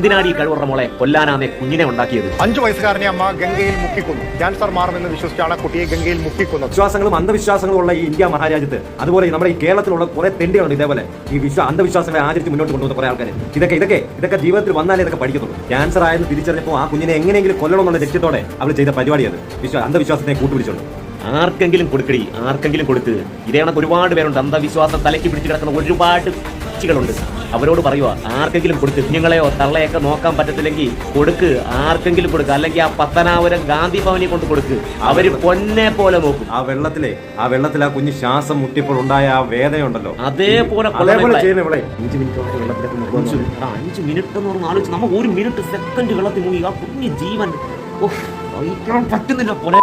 എന്തിനാണ് ഈ കഴിവുള്ള മോളെ കൊല്ലാനാന്നേ കുഞ്ഞിനെ ഉണ്ടാക്കിയത്? 5 വയസ്സുകാരനെ അമ്മ ഗംഗയിൽ മുക്കിക്കൊന്നു. ക്യാൻസർ മാറുമെന്ന് വിശ്വസിച്ചാണ് കുട്ടിയെ ഗംഗയിൽ മുക്കിക്കൊന്നത്. വിശ്വാസങ്ങളും അന്ധവിശ്വാസങ്ങളും ഉള്ള ഈ ഇന്ത്യ മഹാരാജ്യത്ത്, അതുപോലെ നമ്മുടെ ഈ കേരളത്തിലുള്ള കുറെ തെണ്ടികളുണ്ട് ഇതേപോലെ ഈ അന്ധവിശ്വാസങ്ങളെ ആചരിച്ച് മുന്നോട്ട് കൊണ്ടുവന്ന കുറെ ആൾക്കാർ. ഇതൊക്കെ ജീവിതത്തിൽ വന്നാലേ ഇതൊക്കെ പഠിക്കുന്നുള്ളൂ. ക്യാൻസർ ആയെന്ന് തിരിച്ചറിഞ്ഞപ്പോൾ ആ കുഞ്ഞിനെ എങ്ങനെയെങ്കിലും കൊല്ലണമെന്നുള്ള ലക്ഷ്യത്തോടെ അവൾ ചെയ്ത പരിപാടിയത് അന്ധവിശ്വാസത്തെ കൂട്ടുപിടിച്ചുകൊണ്ട്. ആർക്കെങ്കിലും കൊടുക്കടി, ആർക്കെങ്കിലും കൊടുക്ക്. ഇതേ കണക്ക് ഒരുപാട് പേരുണ്ട് അന്ധവിശ്വാസം തലയ്ക്ക് പിടിച്ച് കിടക്കുന്ന ഒരുപാട് കളുണ്ട്. അവരോട് പറയുക, ആർക്കെങ്കിലും കൊടുക്ക്. കുഞ്ഞുങ്ങളെയോ തള്ളയൊക്കെ നോക്കാൻ പറ്റത്തില്ലെങ്കിൽ കൊടുക്ക്, ആർക്കെങ്കിലും കൊടുക്ക്. അല്ലെങ്കിൽ ആ പത്തനാപുരം ഗാന്ധി ഭവനിൽ കൊണ്ട് കൊടുക്ക്. അവര് പൊന്നെ പോലെ നോക്കും. ആ വെള്ളത്തിൽ ആ കുഞ്ഞ് ശ്വാസം മുട്ടിയപ്പോൾ ഉണ്ടായ ആ വേദനയുണ്ടല്ലോ, അതേപോലെ 5 മിനിറ്റ് 5 മിനിറ്റ് എന്ന് പറഞ്ഞാൽ ആലോചിച്ച്, നമ്മൾ 1 മിനിറ്റ് സെക്കൻഡ് വെള്ളത്തിൽ മുങ്ങി ആ കുഞ്ഞ് ജീവൻ പറ്റുന്നില്ല പോലെ.